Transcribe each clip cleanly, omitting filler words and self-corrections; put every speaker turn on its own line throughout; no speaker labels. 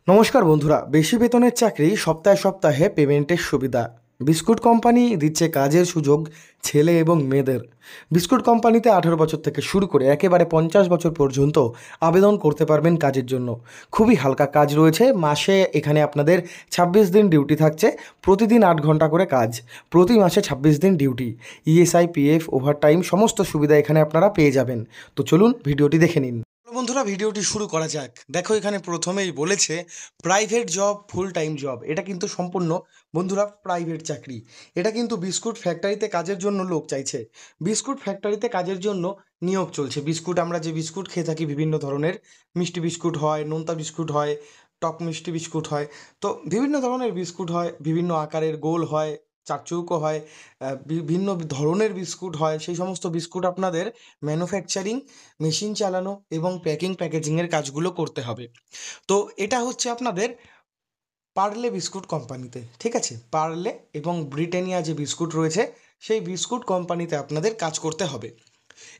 নমস্কার বন্ধুরা, বেশি বেতনের চাকরি, সপ্তাহে সপ্তাহে পেমেন্টের সুবিধা। বিস্কুট কোম্পানি দিচ্ছে কাজের সুযোগ ছেলে এবং মেয়েদের। বিস্কুট কোম্পানিতে 18 বছর থেকে শুরু করে একেবারে 50 বছর পর্যন্ত আবেদন করতে পারবেন কাজের জন্য। খুবই হালকা কাজ রয়েছে। মাসে এখানে আপনাদের 26 দিন ডিউটি থাকছে। প্রতিদিন 8 ঘন্টা করে কাজ, প্রতি মাসে 26 দিন ডিউটি। ইএসআই, পিএফ, ওভারটাইম সমস্ত সুবিধা এখানে আপনারা পেয়ে যাবেন। তো চলুন ভিডিওটি দেখে নিন। বন্ধুরা, ভিডিওটি শুরু করা যাক। দেখো, এখানে প্রথমেই বলেছে private job, full time job. এটা কিন্তু সম্পূর্ণ বন্ধুরা প্রাইভেট চাকরি। এটা কিন্তু বিস্কুট ফ্যাক্টরিতে কাজের জন্য লোক চাইছে। বিস্কুট ফ্যাক্টরিতে কাজের জন্য নিয়োগ চলছে। বিস্কুট, আমরা যে বিস্কুট খেয়ে থাকি বিভিন্ন ধরনের, মিষ্টি বিস্কুট হয়, নোনতা বিস্কুট হয়, টক মিষ্টি বিস্কুট হয়। তো বিভিন্ন ধরনের বিস্কুট হয়, বিভিন্ন আকারের, গোল হয়, চারচৌকো হয়, বিভিন্ন ধরনের বিস্কুট হয়। সেই সমস্ত বিস্কুট আপনাদের ম্যানুফ্যাকচারিং, মেশিন চালানো এবং প্যাকেজিংয়ের কাজগুলো করতে হবে। তো এটা হচ্ছে আপনাদের পার্লে বিস্কুট কোম্পানিতে, ঠিক আছে? পার্লে এবং ব্রিটানিয়া যে বিস্কুট রয়েছে, সেই বিস্কুট কোম্পানিতে আপনাদের কাজ করতে হবে।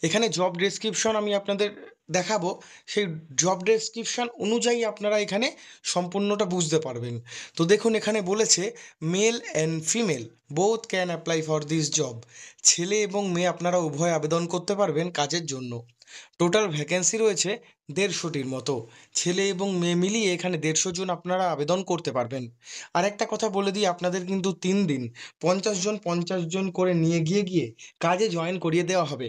এখানে জব ডেসক্রিপশন আমি আপনাদের দেখাবো। সেই জব ডেসক্রিপশন অনুযায়ী আপনারা এখানে সম্পূর্ণটা বুঝতে পারবেন। তো দেখুন, এখানে বলেছে male and female both can apply for this job. ছেলে এবং মেয়ে আপনারা উভয় আবেদন করতে পারবেন কাজের জন্য। টোটাল ভ্যাকেন্সি রয়েছে 150টির মতো। ছেলে এবং মেয়ে মিলিয়ে এখানে 150 জন আপনারা আবেদন করতে পারবেন। আর একটা কথা বলে দিই, আপনাদের কিন্তু 3 দিন 50 জন 50 জন করে নিয়ে গিয়ে কাজে জয়েন করিয়ে দেওয়া হবে।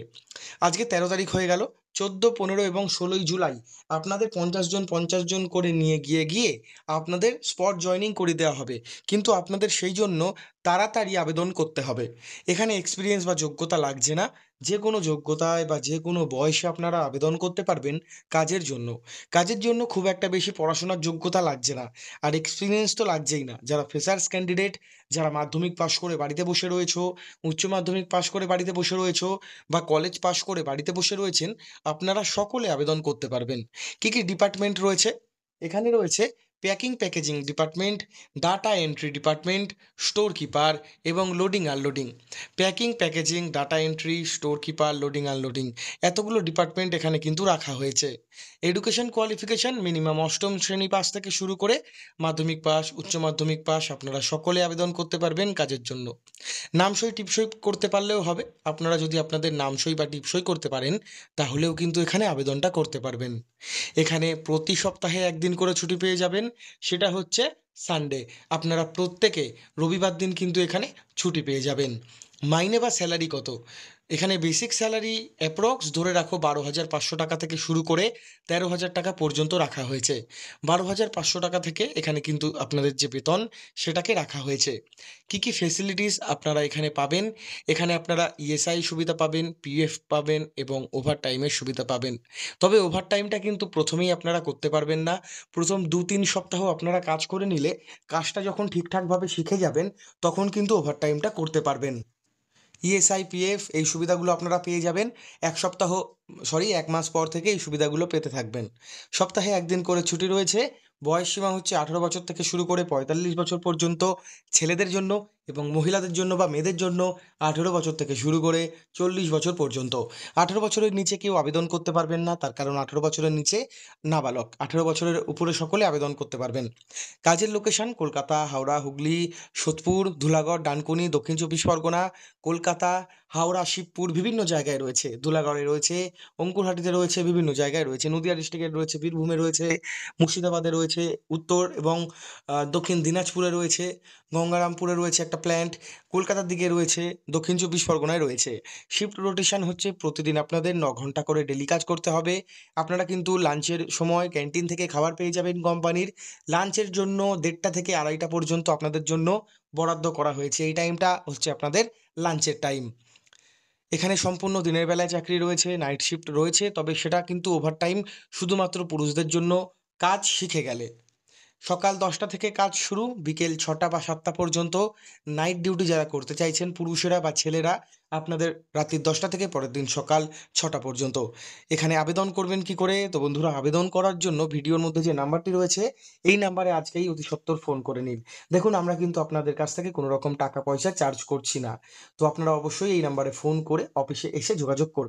আজকে 13 তারিখ হয়ে গেল। 14, 15 এবং 16ই জুলাই আপনাদের 50 জন 50 জন করে নিয়ে গিয়ে আপনাদের স্পট জয়েনিং করে দেওয়া হবে। কিন্তু আপনাদের সেই জন্য তাড়াতাড়ি আবেদন করতে হবে। এখানে এক্সপিরিয়েন্স বা যোগ্যতা লাগছে না। যে কোনো যোগ্যতায় বা যে কোনো বয়সে আপনারা আবেদন করতে পারবেন কাজের জন্য। কাজের জন্য খুব একটা বেশি পড়াশোনার যোগ্যতা লাগছে না, আর এক্সপিরিয়েন্স তো লাগছেই না। যারা ফ্রেশার্স ক্যান্ডিডেট, যারা মাধ্যমিক পাশ করে বাড়িতে বসে রয়েছো, উচ্চ মাধ্যমিক পাশ করে বাড়িতে বসে রয়েছো, বা কলেজ পাশ করে বাড়িতে বসে রয়েছেন, আপনারা সকলে আবেদন করতে পারবেন। কি কি ডিপার্টমেন্ট রয়েছে? এখানে রয়েছে packing packaging department, data entry department, store keeper এবং loading unloading. Packing, packaging, data entry, store keeper, loading unloading, এতগুলো ডিপার্টমেন্ট এখানে কিন্তু রাখা হয়েছে। এডুকেশন কোয়ালিফিকেশন মিনিমাম অষ্টম শ্রেণী পাস থেকে শুরু করে মাধ্যমিক পাস, উচ্চ মাধ্যমিক পাস, আপনারা সকলে আবেদন করতে পারবেন কাজের জন্য। নামসই টিপসই করতে পারলেও হবে। আপনারা যদি আপনাদের নামসই বা টিপসই করতে পারেন, তাহলেও কিন্তু এখানে আবেদনটা করতে পারবেন। এখানে প্রতি সপ্তাহে একদিন করে ছুটি পেয়ে যাবেন, সেটা হচ্ছে সানডে। আপনারা প্রত্যেকে রবিবার দিন কিন্তু এখানে ছুটি পেয়ে যাবেন। মাইনে বা স্যালারি কত? এখানে বেসিক স্যালারি অ্যাপ্রক্স ধরে রাখো 12,500 টাকা থেকে শুরু করে 13,000 টাকা পর্যন্ত রাখা হয়েছে। 12,500 টাকা থেকে এখানে কিন্তু আপনাদের যে বেতন, সেটাকে রাখা হয়েছে। কি কি ফেসিলিটিস আপনারা এখানে পাবেন? এখানে আপনারা ইএসআই সুবিধা পাবেন, পিএফ পাবেন এবং ওভারটাইমের সুবিধা পাবেন। তবে ওভারটাইমটা কিন্তু প্রথমেই আপনারা করতে পারবেন না। প্রথম 2-3 সপ্তাহ আপনারা কাজ করে নিলে, কাজটা যখন ঠিকঠাকভাবে শিখে যাবেন, তখন কিন্তু ওভারটাইমটা করতে পারবেন। ইএসআই, পিএফ এই সুবিধাগুলো আপনারা পেয়ে যাবেন 1 মাস পর থেকে এই সুবিধাগুলো পেতে থাকবেন। সপ্তাহে একদিন করে ছুটি রয়েছে। বয়স সীমা হচ্ছে 18 বছর থেকে শুরু করে 45 বছর পর্যন্ত ছেলেদের জন্য, এবং মহিলাদের জন্য বা মেয়েদের জন্য 18 বছর থেকে শুরু করে 40 বছর পর্যন্ত। 18 বছরের নিচে কেউ আবেদন করতে পারবেন না, তার কারণ 18 বছরের নিচে নাবালক। 18 বছরের উপরে সকলে আবেদন করতে পারবেন। কাজের লোকেশন কলকাতা, হাওড়া, হুগলি, সোদপুর, ধুলাগড়, ডানকুনি, দক্ষিণ 24 পরগনা, কলকাতা, হাওড়া, শিবপুর বিভিন্ন জায়গায় রয়েছে। ধুলাগড়ে রয়েছে, অঙ্কুরহাটিতে রয়েছে, বিভিন্ন জায়গায় রয়েছে। নদিয়া ডিস্ট্রিক্টে রয়েছে, বীরভূমে রয়েছে, মুর্শিদাবাদে রয়েছে, উত্তর এবং দক্ষিণ দিনাজপুরে রয়েছে, গঙ্গারামপুরে রয়েছে একটা প্ল্যান্ট, কলকাতার দিকে রয়েছে, দক্ষিণ 24 পরগনায় রয়েছে। শিফট রোটেশন হচ্ছে প্রতিদিন আপনাদের 9 ঘন্টা করে ডেলি কাজ করতে হবে। আপনারা কিন্তু লাঞ্চের সময় ক্যান্টিন থেকে খাবার পেয়ে যাবেন কোম্পানির। লাঞ্চের জন্য 1:30টা থেকে 2:30টা পর্যন্ত আপনাদের জন্য বরাদ্দ করা হয়েছে। এই টাইমটা হচ্ছে আপনাদের লাঞ্চের টাইম। এখানে সম্পূর্ণ দিনের বেলায় চাকরি রয়েছে, নাইট শিফট রয়েছে, তবে সেটা কিন্তু ওভারটাইম শুধুমাত্র পুরুষদের জন্য, কাজ শিখে গেলে। সকাল 10টা থেকে কাজ শুরু, বিকেল 6টা বা 7টা পর্যন্ত। নাইট ডিউটি যারা করতে চাইছেন পুরুষেরা বা ছেলেরা, আপনাদের রাত্রি 10টা থেকে পরের দিন সকাল 6টা পর্যন্ত। এখানে আবেদন করবেন কি করে? তো বন্ধুরা, আবেদন করার জন্য ভিডিওর মধ্যে যে নাম্বারটি রয়েছে, এই নাম্বারে আজকেই অতি সত্বর ফোন করে নিন। দেখুন, আমরা কিন্তু আপনাদের কাছ থেকে কোনো রকম টাকা পয়সা চার্জ করছি না। তো আপনারা অবশ্যই এই নাম্বারে ফোন করে অফিসে এসে যোগাযোগ করবেন।